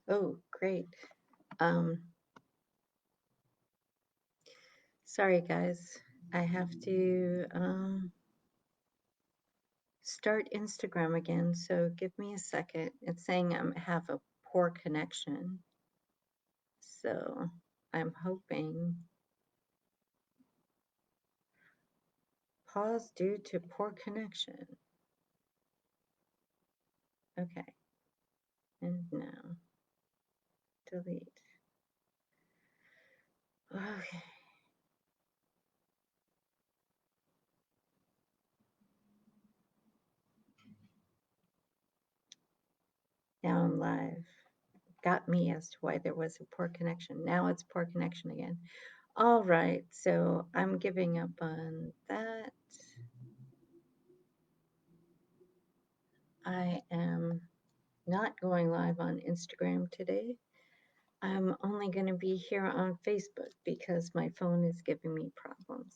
Oh, great. Um, Sorry, guys. I have to start Instagram again, so give me a second. It's saying I have a poor connection, so I'm hoping pause due to poor connection. Okay, and now delete. Okay, now I'm live. Got me as to why there was a poor connection. Now it's poor connection again. All right, so I'm giving up on that. I am not going live on Instagram today. I'm only going to be here on Facebook because my phone is giving me problems.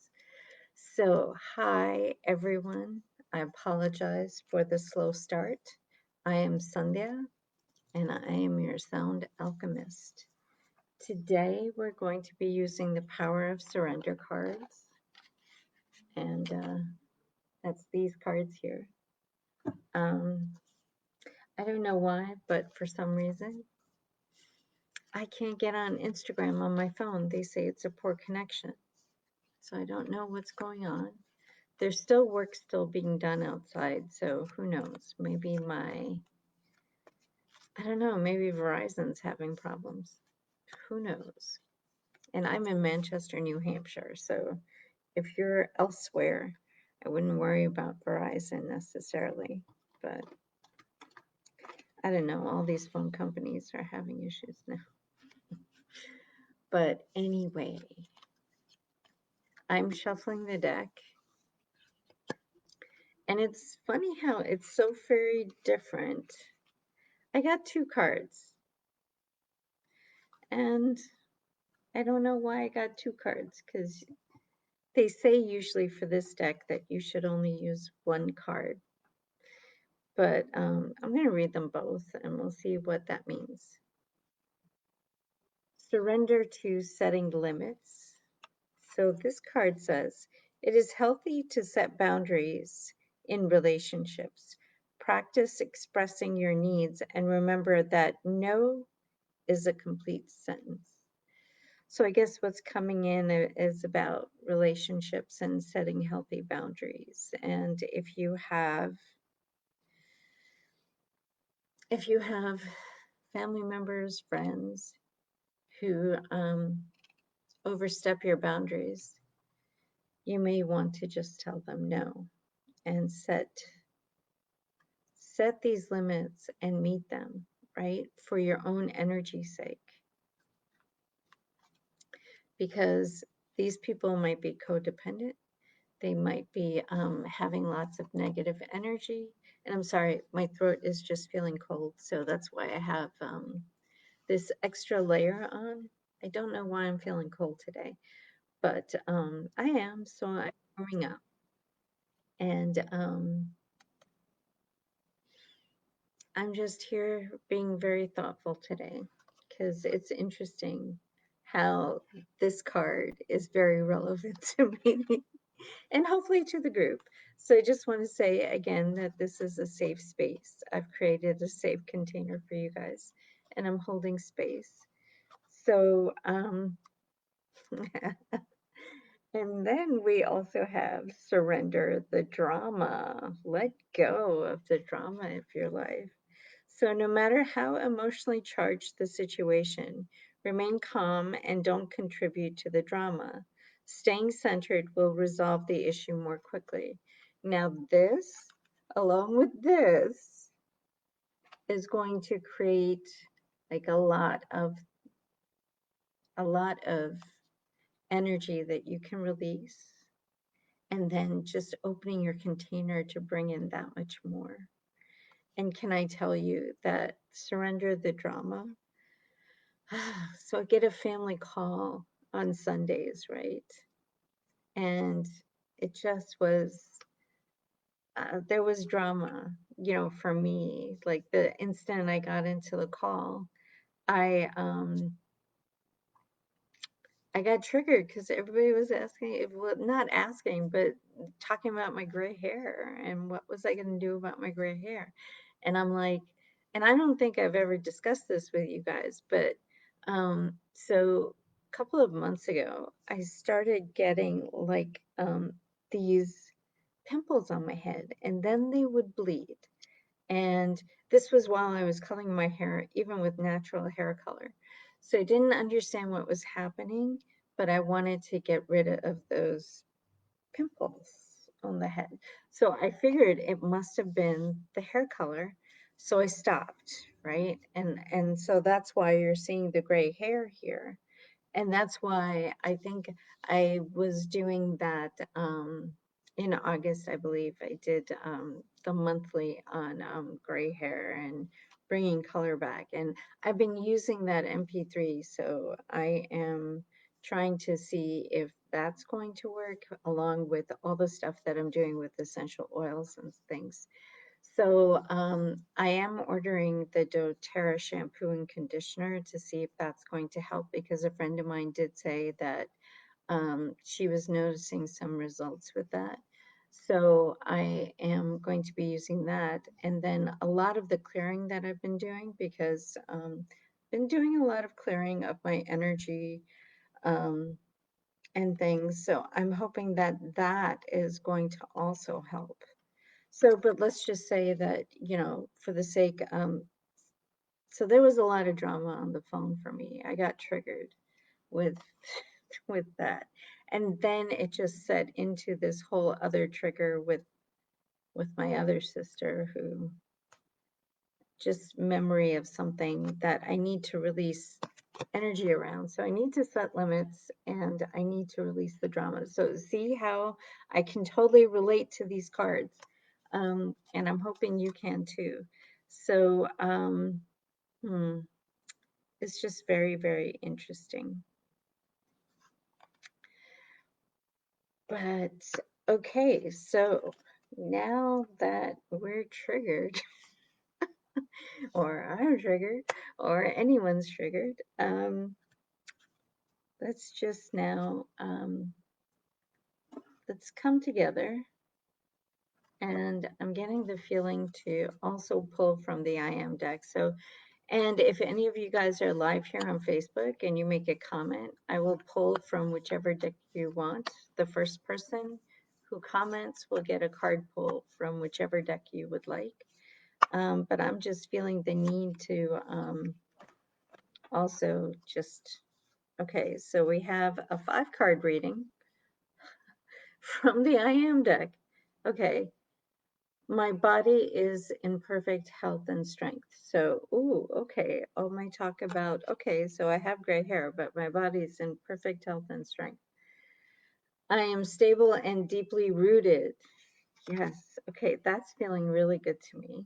So, hi everyone. I apologize for the slow start. I am Sandhya and I am your sound alchemist. Today we're going to be using the Power of Surrender cards, and that's these cards here. Um, I don't know why, but for some reason I can't get on Instagram on my phone. They say it's a poor connection. So I don't know what's going on. There's still work still being done outside, so who knows? Maybe I don't know, maybe Verizon's having problems. Who knows? And I'm in Manchester, New Hampshire, so if you're elsewhere, I wouldn't worry about Verizon necessarily. But I don't know, all these phone companies are having issues now. But anyway, I'm shuffling the deck. And it's funny how it's so very different. I got two cards. And I don't know why I got two cards, because they say usually for this deck that you should only use one card. But I'm going to read them both and we'll see what that means. Surrender to setting limits. So this card says, it is healthy to set boundaries in relationships. Practice expressing your needs and remember that no is a complete sentence. So I guess what's coming in is about relationships and setting healthy boundaries. And if you have family members, friends who overstep your boundaries, you may want to just tell them no and set these limits and meet them, right? For your own energy's sake. Because these people might be codependent. They might be having lots of negative energy. And I'm sorry, my throat is just feeling cold. So that's why I have this extra layer on. I don't know why I'm feeling cold today, but I am. So I'm warming up. And I'm just here being very thoughtful today because it's interesting how this card is very relevant to me and hopefully to the group. So I just want to say again that this is a safe space. I've created a safe container for you guys and I'm holding space. So, and then we also have surrender the drama. Let go of the drama of your life. So, no matter how emotionally charged the situation, remain calm and don't contribute to the drama. Staying centered will resolve the issue more quickly. Now, this, along with this, is going to create like a lot of energy that you can release, and then just opening your container to bring in that much more. And can I tell you that surrender the drama? So I get a family call on Sundays, right? And it just was, there was drama, for me. Like the instant I got into the call, I I got triggered because everybody was asking, well, not asking, but talking about my gray hair and what was I going to do about my gray hair. And I'm like, and I don't think I've ever discussed this with you guys, but so a couple of months ago, I started getting like these pimples on my head, and then they would bleed. And this was while I was coloring my hair, even with natural hair color. So I didn't understand what was happening, but I wanted to get rid of those pimples on the head. So I figured it must have been the hair color. So I stopped, right? And so that's why you're seeing the gray hair here. And that's why I think I was doing that in August, I believe. I did the monthly on gray hair and bringing color back. And I've been using that MP3, so I am trying to see if that's going to work along with all the stuff that I'm doing with essential oils and things. So I am ordering the doTERRA shampoo and conditioner to see if that's going to help, because a friend of mine did say that she was noticing some results with that. So I am going to be using that. And then a lot of the clearing that I've been doing, because been doing a lot of clearing of my energy um, and things. So I'm hoping that that is going to also help. So, but let's just say that, for the sake, so there was a lot of drama on the phone for me. I got triggered with with that. And then it just set into this whole other trigger with my other sister, who just memory of something that I need to release energy around. So I need to set limits and I need to release the drama. So see how I can totally relate to these cards. And I'm hoping you can too. So it's just very, very interesting. But okay, so now that we're triggered, or I'm triggered, or anyone's triggered, let's just now let's come together. And I'm getting the feeling to also pull from the I Am deck. So, and if any of you guys are live here on Facebook and you make a comment, I will pull from whichever deck you want. The first person who comments will get a card pull from whichever deck you would like. But I'm just feeling the need to also just, okay, so we have a 5-card reading from the I Am deck. Okay, my body is in perfect health and strength. So, ooh, okay. Oh, my talk about, okay, so I have gray hair, but my body is in perfect health and strength. I am stable and deeply rooted. Yes, okay, that's feeling really good to me.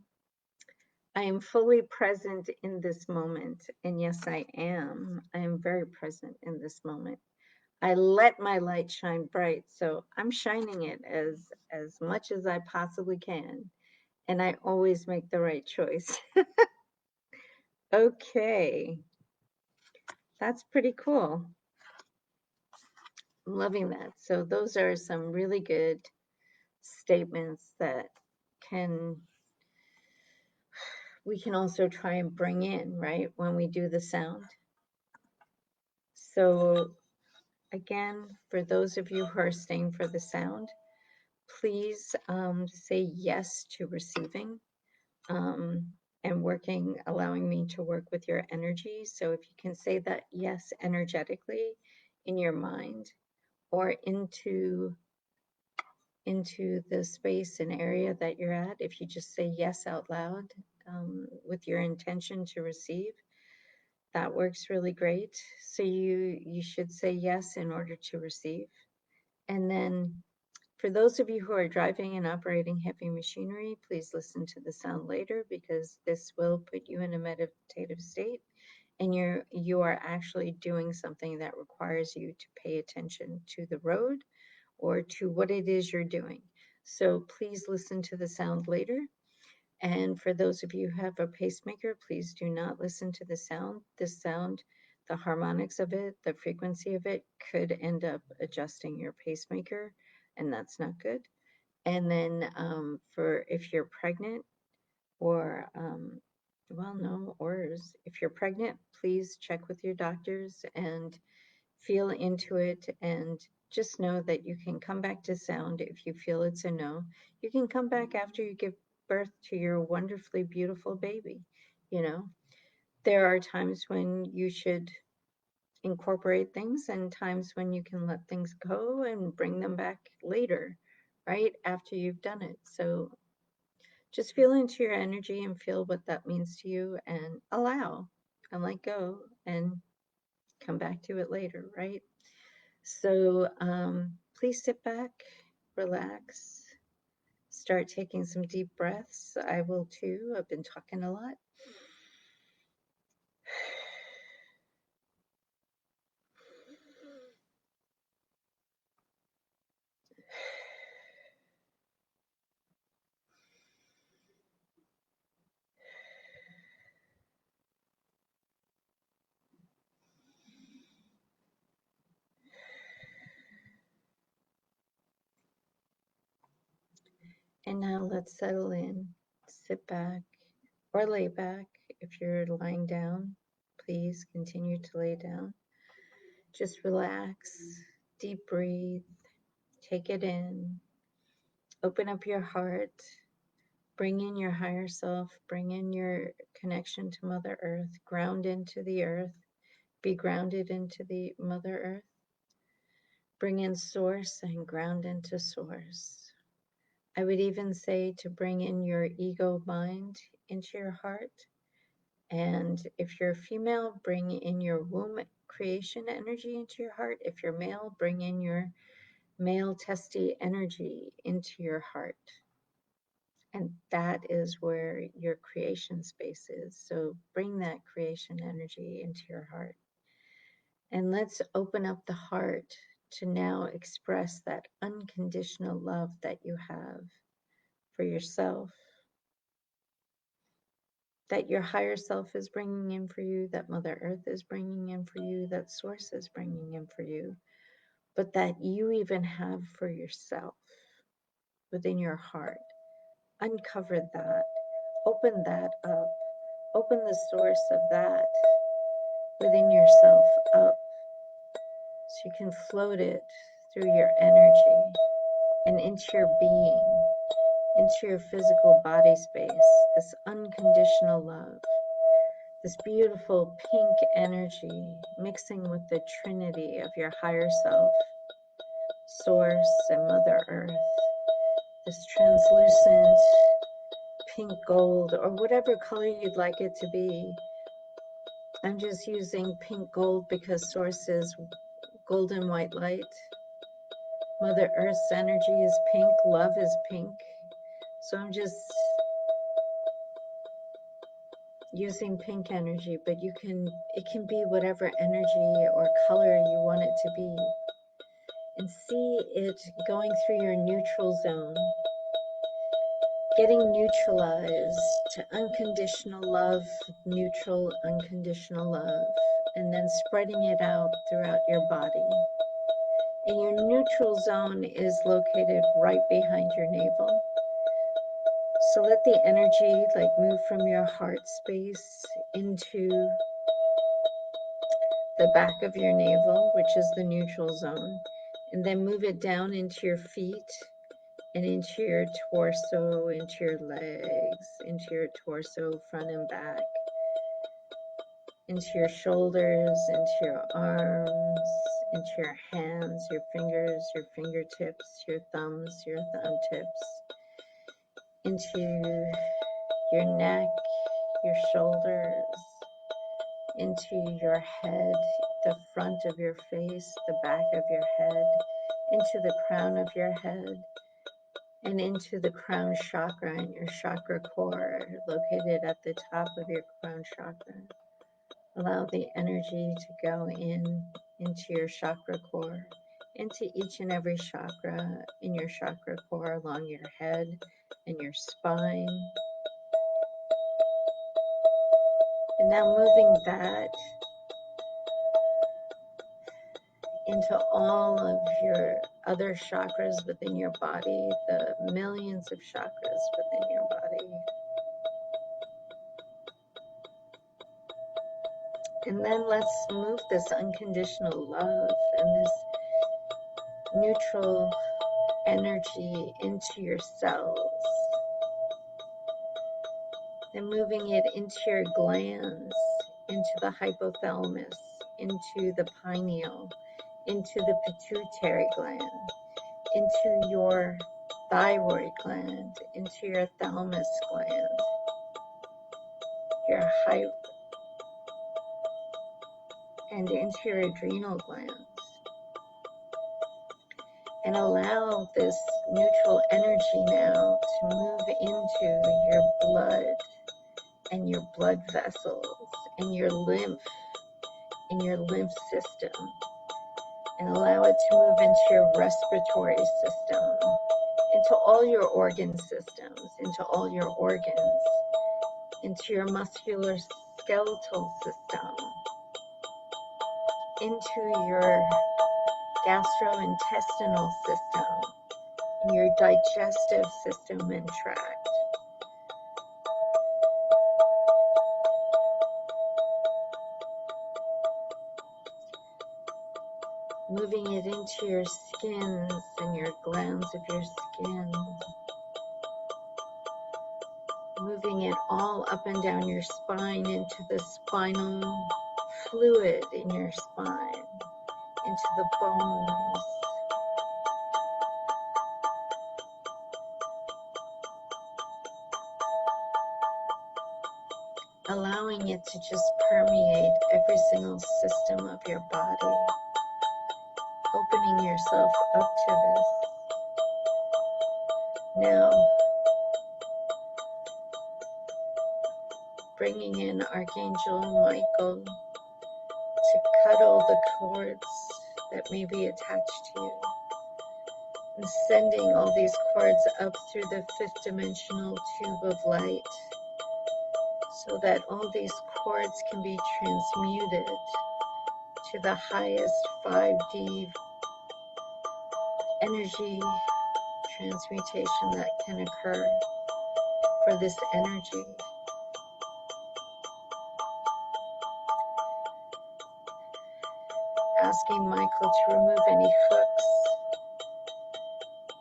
I am fully present in this moment. And yes, I am. I am very present in this moment. I let my light shine bright. So I'm shining it as much as I possibly can. And I always make the right choice. Okay, that's pretty cool. I'm loving that. So those are some really good statements that can we can also try and bring in, right, when we do the sound. So again, for those of you who are staying for the sound, please say yes to receiving. And working, allowing me to work with your energy. So if you can say that yes energetically in your mind or into the space and area that you're at, if you just say yes out loud with your intention to receive, that works really great. So you should say yes in order to receive. And then for those of you who are driving and operating heavy machinery, please listen to the sound later, because this will put you in a meditative state and you are actually doing something that requires you to pay attention to the road or to what it is you're doing. So please listen to the sound later. And for those of you who have a pacemaker, please do not listen to the sound. This sound, the harmonics of it, the frequency of it could end up adjusting your pacemaker, and that's not good. And then for if you're pregnant or, well, no, ors, if you're pregnant, please check with your doctors and feel into it, and just know that you can come back to sound if you feel it's a no. You can come back after you give birth to your wonderfully beautiful baby. You know, there are times when you should incorporate things and times when you can let things go and bring them back later, right after you've done it. So just feel into your energy and feel what that means to you, and allow and let go and come back to it later, right? So please sit back, relax, start taking some deep breaths. I will too. I've been talking a lot. And now let's settle in. Sit back or lay back. If you're lying down, please continue to lay down. Just relax, deep breathe, take it in, open up your heart, bring in your higher self, bring in your connection to Mother Earth, ground into the earth, be grounded into the Mother Earth, bring in source and ground into source. I would even say to bring in your ego mind into your heart. And if you're a female, bring in your womb creation energy into your heart. If you're male, bring in your male testy energy into your heart. And that is where your creation space is. So bring that creation energy into your heart. And let's open up the heart to now express that unconditional love that you have for yourself, that your higher self is bringing in for you, that Mother Earth is bringing in for you, that Source is bringing in for you, but that you even have for yourself within your heart. Uncover that, open that up, open the source of that within yourself up so you can float it through your energy and into your being, into your physical body space, this unconditional love, this beautiful pink energy mixing with the trinity of your higher self, Source and Mother Earth, this translucent pink gold or whatever color you'd like it to be. I'm just using pink gold because Source is golden white light. Mother Earth's energy is pink, love is pink. So I'm just using pink energy, but it can be whatever energy or color you want it to be. And see it going through your neutral zone, getting neutralized to unconditional love, neutral, unconditional love, and then spreading it out throughout your body. And your neutral zone is located right behind your navel. So let the energy like move from your heart space into the back of your navel, which is the neutral zone, and then move it down into your feet and into your torso, into your legs, into your torso, front and back, into your shoulders, into your arms, into your hands, your fingers, your fingertips, your thumbs, your thumb tips, into your neck, your shoulders, into your head, the front of your face, the back of your head, into the crown of your head, and into the crown chakra and your chakra core located at the top of your crown chakra. Allow the energy to go into your chakra core, into each and every chakra in your chakra core along your head and your spine, And now moving that into all of your other chakras within your body, the millions of chakras within your body. And then let's move this unconditional love and this neutral energy into your cells. Then moving it into your glands, into the hypothalamus, into the pineal, into the pituitary gland, into your thyroid gland, into your thalamus gland, and into your adrenal glands. And allow this neutral energy now to move into your blood and your blood vessels and your lymph in your lymph system. And allow it to move into your respiratory system, into all your organ systems, into all your organs, into your muscular skeletal system, into your gastrointestinal system, and your digestive system and tract. Moving it into your skins and your glands of your skin. Moving it all up and down your spine into the spinal fluid in your spine, into the bones. Allowing it to just permeate every single system of your body. Opening yourself up to this. Now, bringing in Archangel Michael to cuddle the cords that may be attached to you, and sending all these cords up through the fifth dimensional tube of light, so that all these cords can be transmuted to the highest 5D energy transmutation that can occur for this energy. Asking Michael to remove any hooks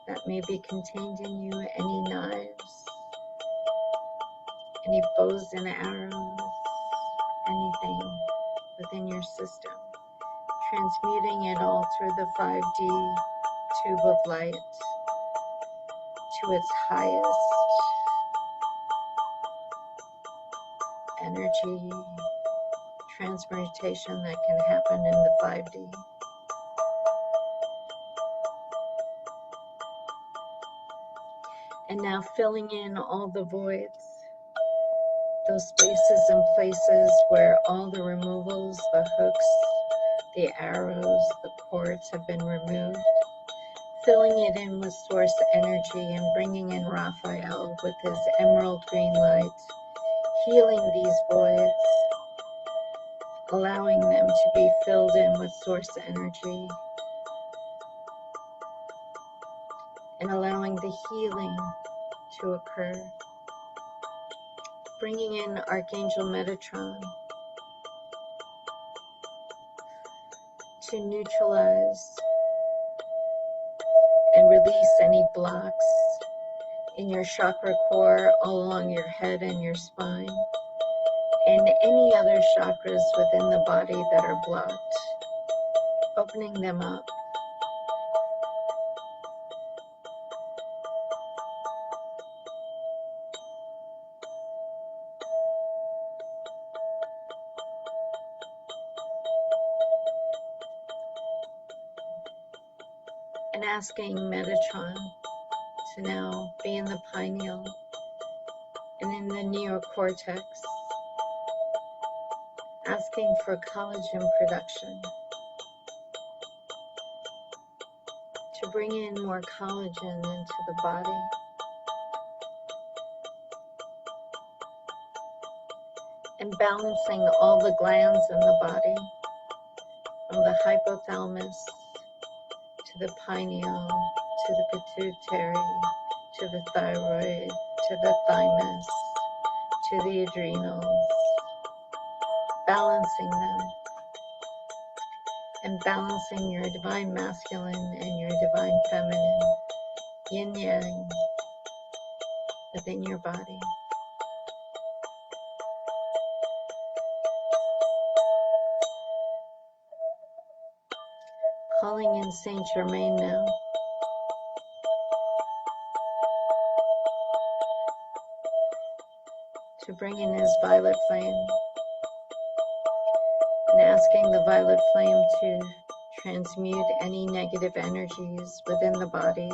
that may be contained in you, any knives, any bows and arrows, anything within your system. Transmuting it all through the 5D tube of light to its highest energy transmutation that can happen in the 5D. And now filling in all the voids, those spaces and places where all the removals, the hooks, the arrows, the cords have been removed, filling it in with source energy and bringing in Raphael with his emerald green light, healing these voids, allowing them to be filled in with source energy, and allowing the healing to occur. Bringing in Archangel Metatron to neutralize and release any blocks in your chakra core all along your head and your spine, and any other chakras within the body that are blocked, opening them up. And asking Metatron to now be in the pineal and in the neocortex, asking for collagen production, to bring in more collagen into the body, and balancing all the glands in the body, from the hypothalamus to the pineal, to the pituitary, to the thyroid, to the thymus, to the adrenals, balancing them, and balancing your divine masculine and your divine feminine, yin yang, within your body. Calling in Saint Germain now. To bring in his violet flame, and asking the violet flame to transmute any negative energies within the body,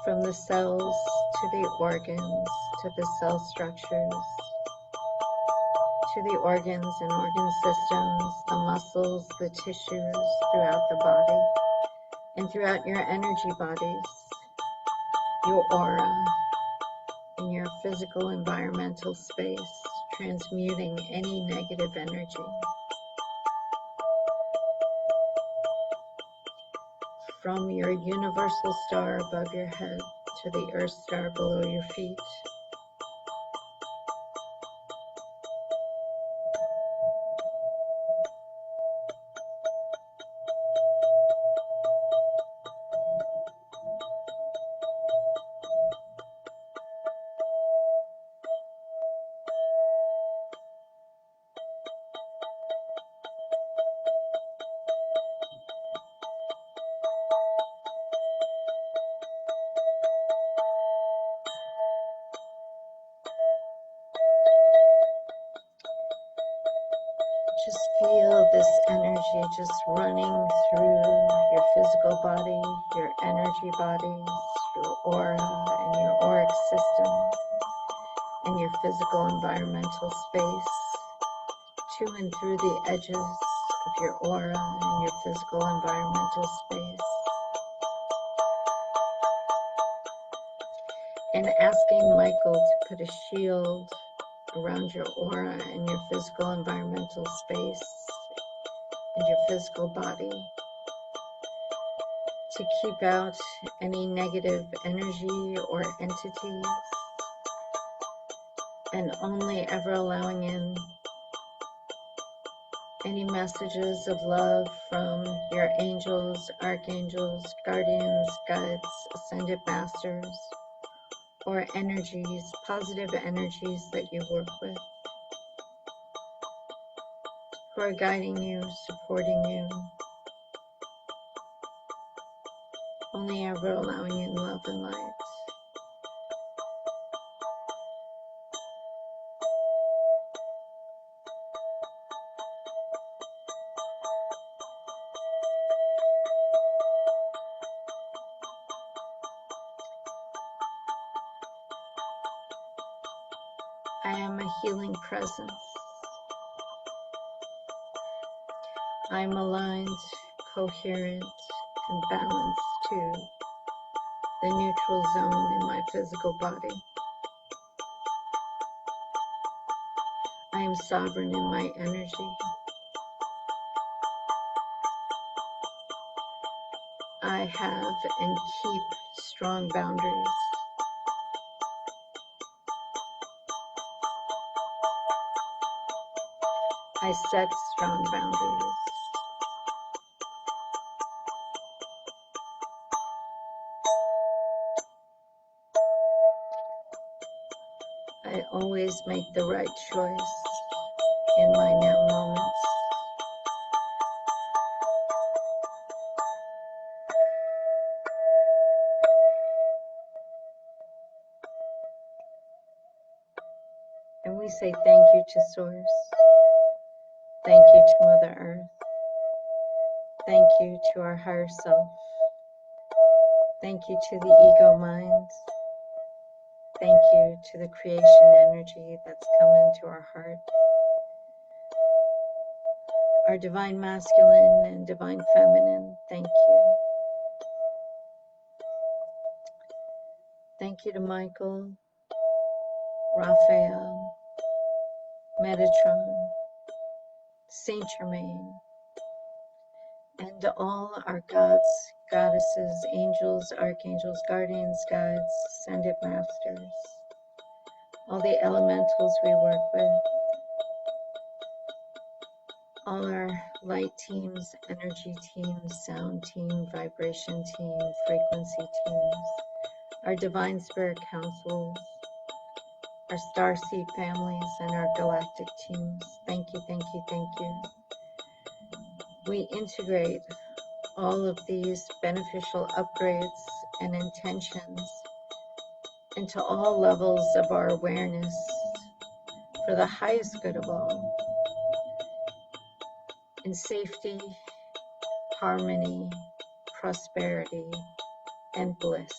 from the cells to the organs, to the cell structures, to the organs and organ systems, the muscles, the tissues throughout the body, and throughout your energy bodies, your aura, in your physical environmental space, transmuting any negative energy. From your universal star above your head to the earth star below your feet. Just feel this energy just running through your physical body, your energy bodies, your aura and your auric system, and your physical environmental space, to and through the edges of your aura and your physical environmental space. And asking Michael to put a shield around your aura and your physical environmental space and your physical body, to keep out any negative energy or entities, and only ever allowing in any messages of love from your angels, archangels, guardians, guides, ascended masters, or energies, positive energies that you work with, who are guiding you, supporting you, only ever allowing in love and light. I am a healing presence. I am aligned, coherent, and balanced to the neutral zone in my physical body. I am sovereign in my energy. I have and keep strong boundaries. I set strong boundaries. I always make the right choice in my now moments. And we say thank you to Source. Thank you to Mother Earth. Thank you to our higher self. Thank you to the ego mind. Thank you to the creation energy that's come into our heart. Our divine masculine and divine feminine, thank you. Thank you to Michael, Raphael, Metatron, Saint Germain, and all our gods, goddesses, angels, archangels, guardians, guides, ascended masters, all the elementals we work with, all our light teams, energy teams, sound team, vibration team, frequency teams, our divine spirit councils, our starseed families, and our galactic teams. Thank you, thank you, thank you. We integrate all of these beneficial upgrades and intentions into all levels of our awareness for the highest good of all, in safety, harmony, prosperity, and bliss.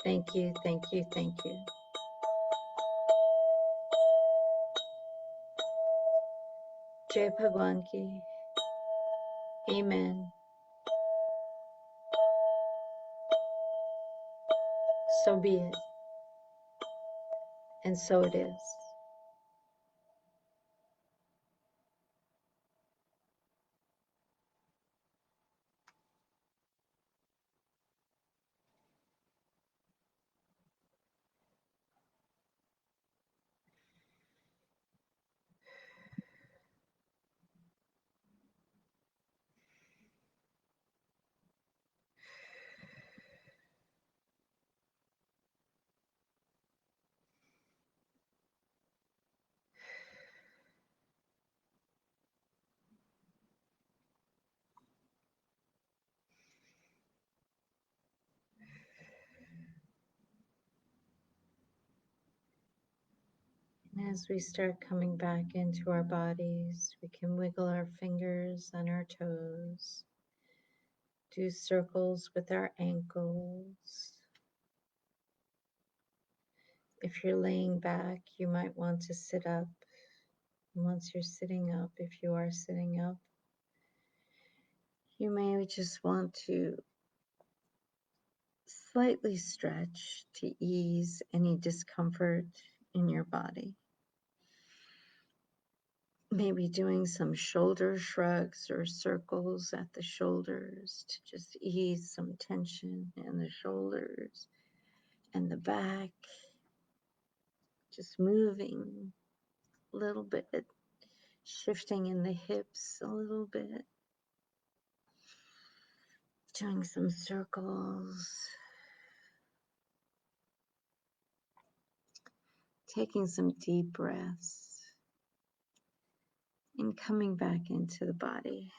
Thank you, thank you, thank you. Jai Bhagwan Ki. Amen. So be it, and so it is. And as we start coming back into our bodies, we can wiggle our fingers and our toes, do circles with our ankles. If you're laying back, you might want to sit up. And once you're sitting up, if you are sitting up, you may just want to slightly stretch to ease any discomfort in your body. Maybe doing some shoulder shrugs or circles at the shoulders to just ease some tension in the shoulders and the back. Just moving a little bit, shifting in the hips a little bit, doing some circles, taking some deep breaths, and coming back into the body.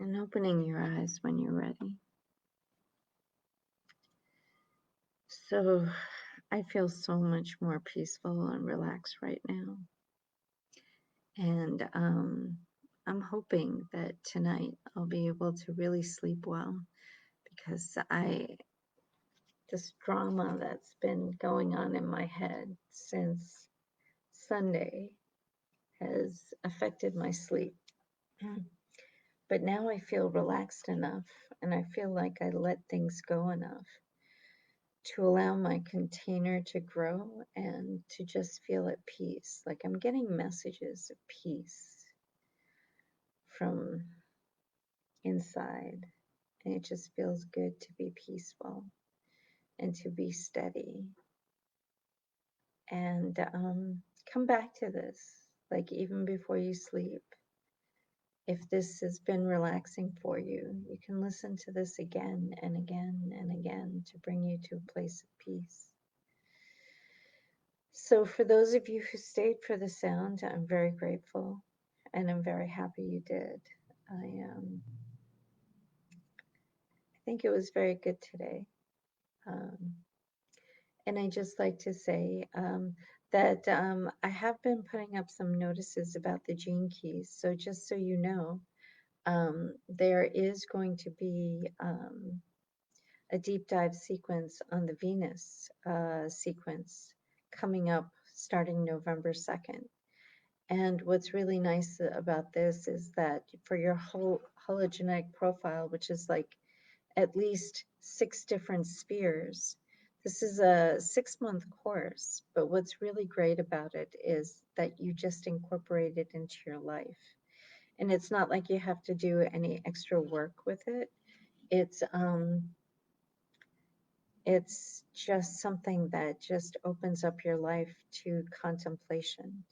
And opening your eyes when you're ready. So I feel so much more peaceful and relaxed right now. And I'm hoping that tonight I'll be able to really sleep well, because this drama that's been going on in my head since Sunday has affected my sleep. But now I feel relaxed enough, and I feel like I let things go enough to allow my container to grow and to just feel at peace. Like I'm getting messages of peace from inside, and it just feels good to be peaceful and to be steady. And come back to this, like even before you sleep. If this has been relaxing for you, you can listen to this again and again and again to bring you to a place of peace. So for those of you who stayed for the sound, I'm very grateful, and I'm very happy you did. I think it was very good today. And I just like to say that I have been putting up some notices about the gene keys. So just so you know, there is going to be a deep dive sequence on the Venus sequence coming up starting November 2nd. And what's really nice about this is that for your whole hologenetic profile, which is like at least 6 different spheres, This is a 6-month course, but what's really great about it is that you just incorporate it into your life. And it's not like you have to do any extra work with it. It's um it's just something that just opens up your life to contemplation.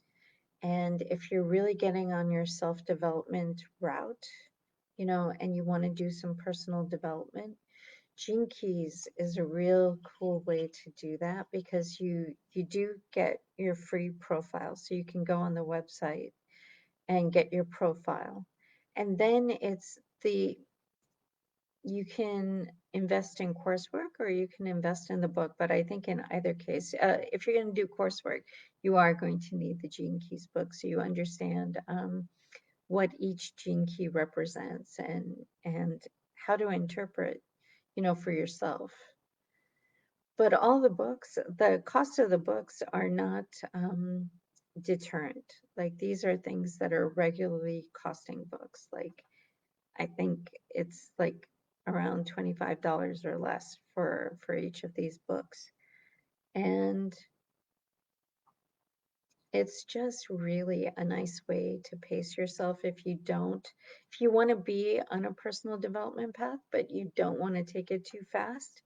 And if you're really getting on your self-development route, and you want to do some personal development, Gene Keys is a real cool way to do that because you do get your free profile. So you can go on the website and get your profile. And then you can invest in coursework or you can invest in the book. But I think in either case, if you're going to do coursework, you are going to need the Gene Keys book so you understand what each gene key represents and how to interpret, for yourself. But all the cost of the books are not deterrent. Like these are things that are regularly costing books. Like I think it's like around $25 or less for each of these books. And it's just really a nice way to pace yourself if you want to be on a personal development path, but you don't want to take it too fast,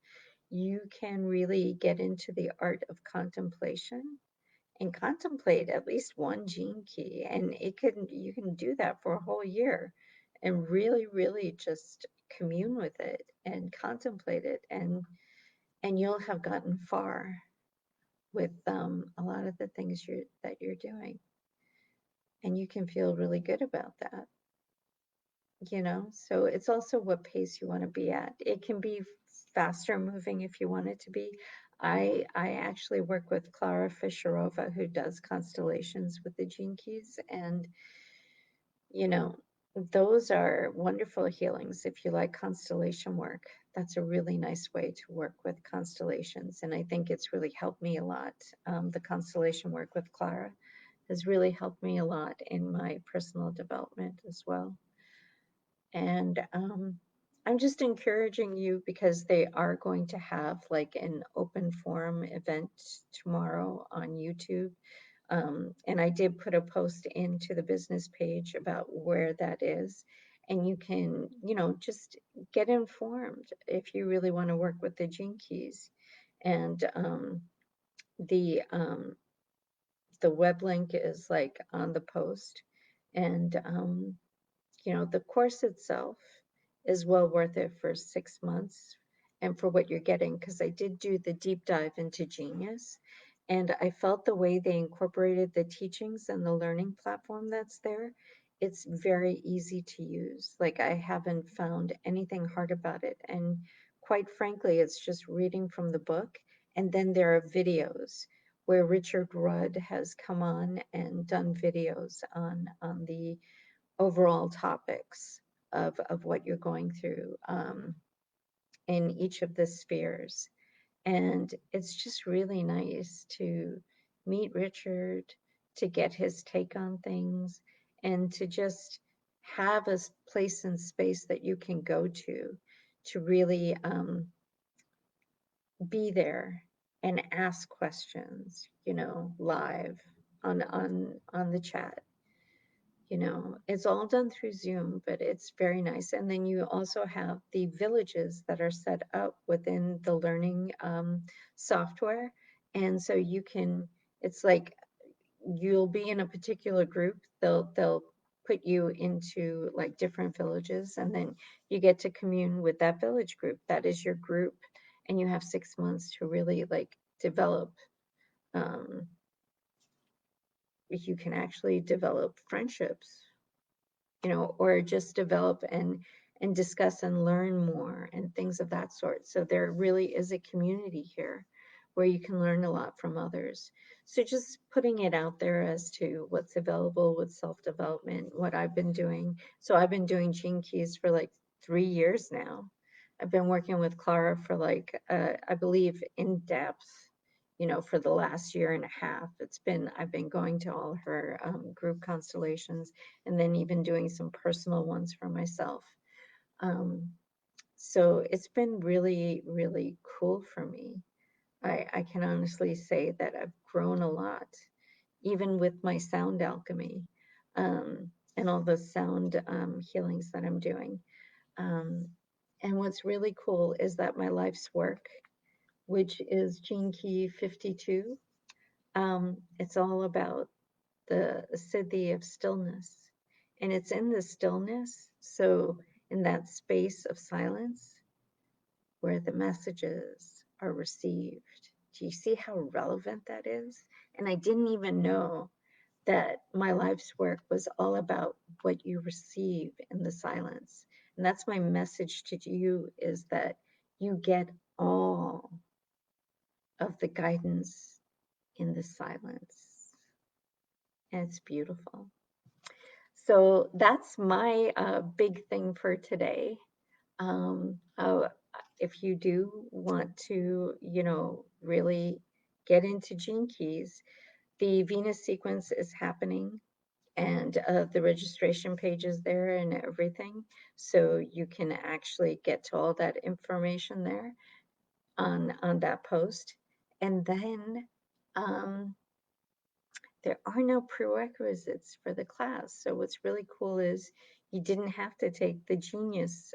you can really get into the art of contemplation and contemplate at least one gene key. And you can do that for a whole year and really, really just commune with it and contemplate it. And you'll have gotten far with a lot of the things that you're doing. And you can feel really good about that. So it's also what pace you want to be at. It can be faster moving if you want it to be. I actually work with Clara Fisherova, who does constellations with the Gene Keys, and you know those are wonderful healings. If you like constellation work, that's a really nice way to work with constellations, and I think it's really helped me a lot. The constellation work with Clara has really helped me a lot in my personal development as well. And I'm just encouraging you because they are going to have like an open forum event tomorrow on YouTube. And I did put a post into the business page about where that is. And you can, just get informed if you really want to work with the Gene Keys. And the um, the web link is like on the post. And the course itself is well worth it for 6 months and for what you're getting, because I did do the deep dive into Genius, and I felt the way they incorporated the teachings and the learning platform that's there, it's very easy to use. Like I haven't found anything hard about it. And quite frankly, it's just reading from the book. And then there are videos where Richard Rudd has come on and done videos on the overall topics of what you're going through in each of the spheres. And it's just really nice to meet Richard, to get his take on things, and to just have a place and space that you can go to really be there and ask questions, live on the chat. It's all done through Zoom, but it's very nice. And then you also have the villages that are set up within the learning software. And so it's like you'll be in a particular group. They'll put you into like different villages, and then you get to commune with that village group. That is your group. And you have 6 months to really like develop. Um, you can actually develop friendships, or just develop and discuss and learn more and things of that sort. So there really is a community here where you can learn a lot from others. So just putting it out there as to what's available with self-development, what I've been doing. So I've been doing Gene Keys for like 3 years now. I've been working with Clara for like, I believe in depth, for the last year and a half. I've been going to all her group constellations, and then even doing some personal ones for myself. Um, so it's been really, really cool for me. I can honestly say that I've grown a lot, even with my sound alchemy, and all the sound healings that I'm doing. Um, and what's really cool is that my life's work, which is Gene Key 52, it's all about the siddhi of stillness. And it's in the stillness, so in that space of silence where the messages are received. Do you see how relevant that is? And I didn't even know that my life's work was all about what you receive in the silence. And that's my message to you, is that you get all of the guidance in the silence. And it's beautiful. So that's my big thing for today. Uh, if you do want to, really get into gene keys, the Venus sequence is happening, and the registration page is there and everything. So you can actually get to all that information there on that post. And then there are no prerequisites for the class. So what's really cool is you didn't have to take the Genius,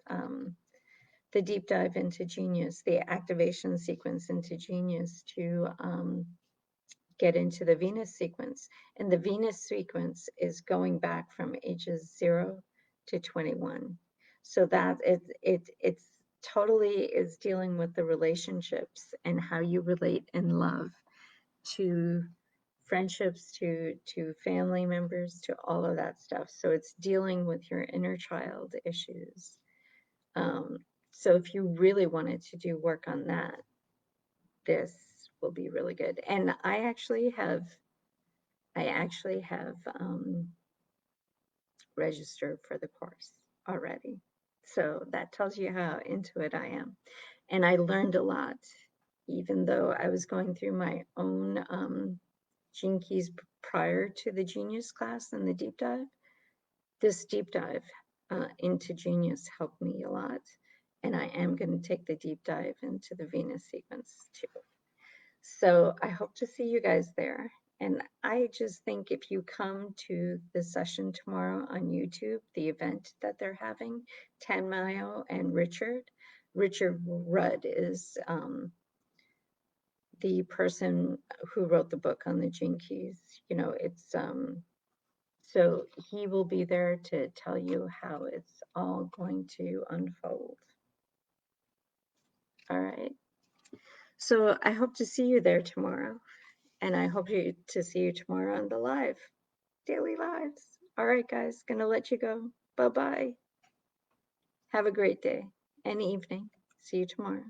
the deep dive into Genius, the activation sequence into Genius to get into the Venus sequence. And the Venus sequence is going back from ages 0 to 21. So that it's totally is dealing with the relationships and how you relate in love to friendships, to family members, to all of that stuff. So it's dealing with your inner child issues. Um, so if you really wanted to do work on that, this will be really good. And I actually have registered for the course already. So that tells you how into it I am. And I learned a lot, even though I was going through my own gene keys prior to the Genius class and the deep dive. This deep dive into Genius helped me a lot. And I am going to take the deep dive into the Venus sequence too. So I hope to see you guys there. And I just think if you come to the session tomorrow on YouTube, the event that they're having, Tanmayo and Richard Rudd is the person who wrote the book on the gene keys. It's so he will be there to tell you how it's all going to unfold. All right. So I hope to see you there tomorrow. And I hope to see you tomorrow on the daily lives. All right, guys, gonna let you go. Bye-bye. Have a great day and evening. See you tomorrow.